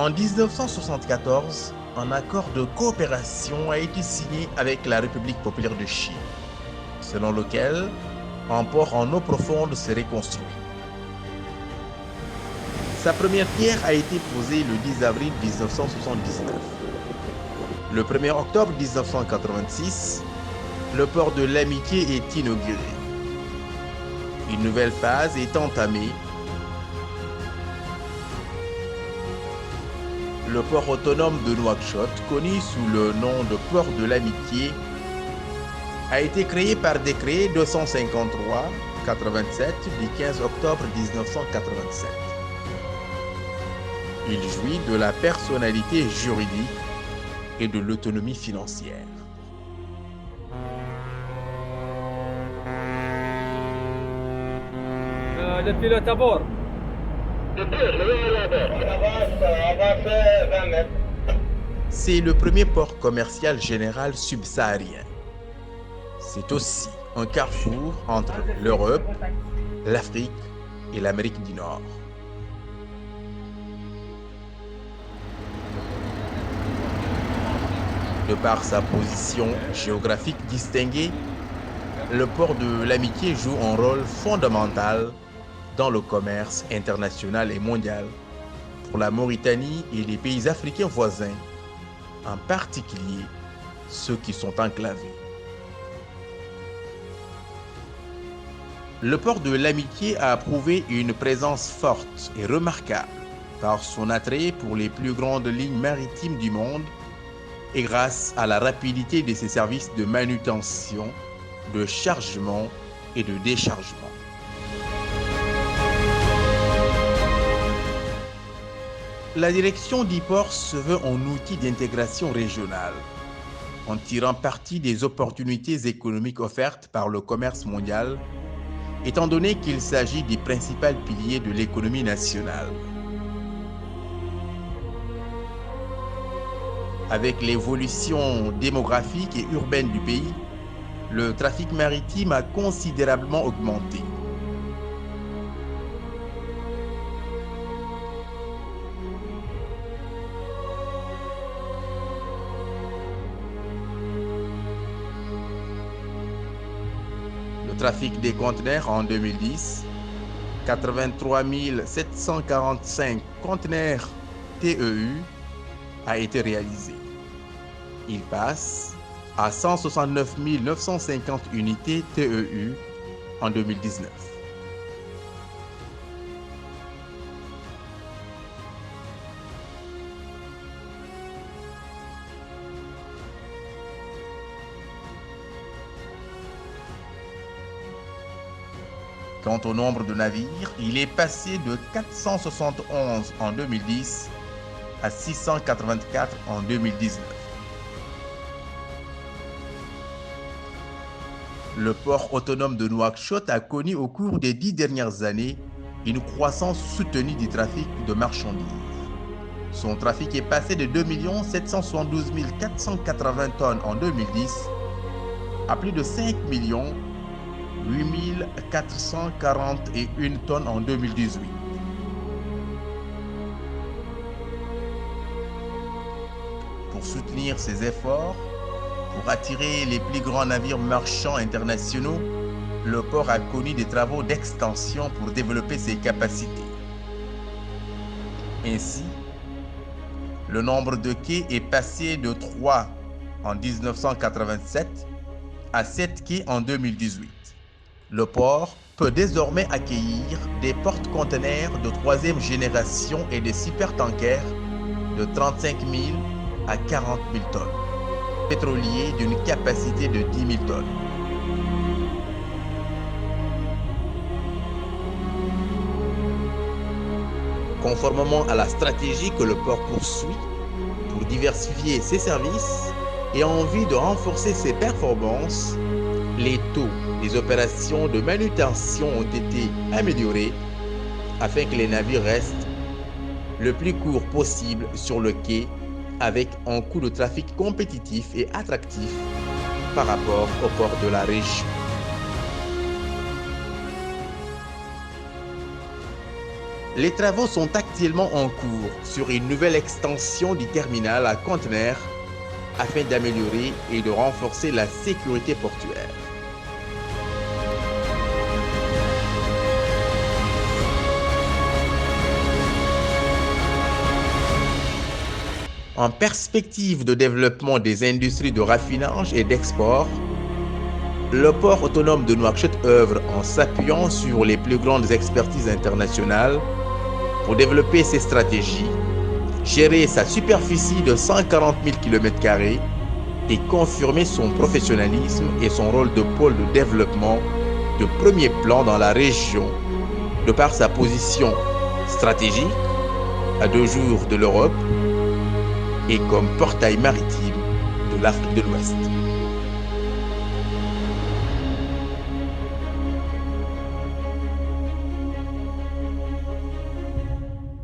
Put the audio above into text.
En 1974, un accord de coopération a été signé avec la République populaire de Chine, selon lequel un port en eau profonde serait construit. Sa première pierre a été posée le 10 avril 1979. Le 1er octobre 1986, le port de l'Amitié est inauguré. Une nouvelle phase est entamée. Le port autonome de Nouakchott, connu sous le nom de port de l'Amitié, a été créé par décret 253-87 du 15 octobre 1987. Il jouit de la personnalité juridique et de l'autonomie financière. Le pilote à bord. C'est le premier port commercial général subsaharien. C'est aussi un carrefour entre l'Europe, l'Afrique et l'Amérique du Nord. De par sa position géographique distinguée, le port de l'Amitié joue un rôle fondamental dans le commerce international et mondial pour la Mauritanie et les pays africains voisins, en particulier ceux qui sont enclavés. Le port de l'Amitié a prouvé une présence forte et remarquable par son attrait pour les plus grandes lignes maritimes du monde et grâce à la rapidité de ses services de manutention, de chargement et de déchargement. La direction du port se veut un outil d'intégration régionale, en tirant parti des opportunités économiques offertes par le commerce mondial, étant donné qu'il s'agit des principaux piliers de l'économie nationale. Avec l'évolution démographique et urbaine du pays, le trafic maritime a considérablement augmenté. Le trafic des conteneurs en 2010, 83 745 conteneurs TEU a été réalisé. Il passe à 169 950 unités TEU en 2019. Quant au nombre de navires, il est passé de 471 en 2010 à 684 en 2019. Le port autonome de Nouakchott a connu au cours des 10 dernières années une croissance soutenue du trafic de marchandises. Son trafic est passé de 2 772 480 tonnes en 2010 à plus de 5 8 441 tonnes en 2018. Pour soutenir ces efforts, pour attirer les plus grands navires marchands internationaux, le port a connu des travaux d'extension pour développer ses capacités. Ainsi, le nombre de quais est passé de 3 en 1987 à 7 quais en 2018. Le port peut désormais accueillir des porte-conteneurs de 3e génération et des supertankers de 35 000 à 40 000 tonnes, pétroliers d'une capacité de 10 000 tonnes. Conformément à la stratégie que le port poursuit pour diversifier ses services et en vue de renforcer ses performances, les taux des opérations de manutention ont été améliorés afin que les navires restent le plus court possible sur le quai avec un coût de trafic compétitif et attractif par rapport au port de la région. Les travaux sont actuellement en cours sur une nouvelle extension du terminal à conteneurs afin d'améliorer et de renforcer la sécurité portuaire. En perspective de développement des industries de raffinage et d'export, le port autonome de Nouakchott œuvre en s'appuyant sur les plus grandes expertises internationales pour développer ses stratégies, gérer sa superficie de 140 000 km² et confirmer son professionnalisme et son rôle de pôle de développement de premier plan dans la région, de par sa position stratégique à 2 jours de l'Europe et comme portail maritime de l'Afrique de l'Ouest.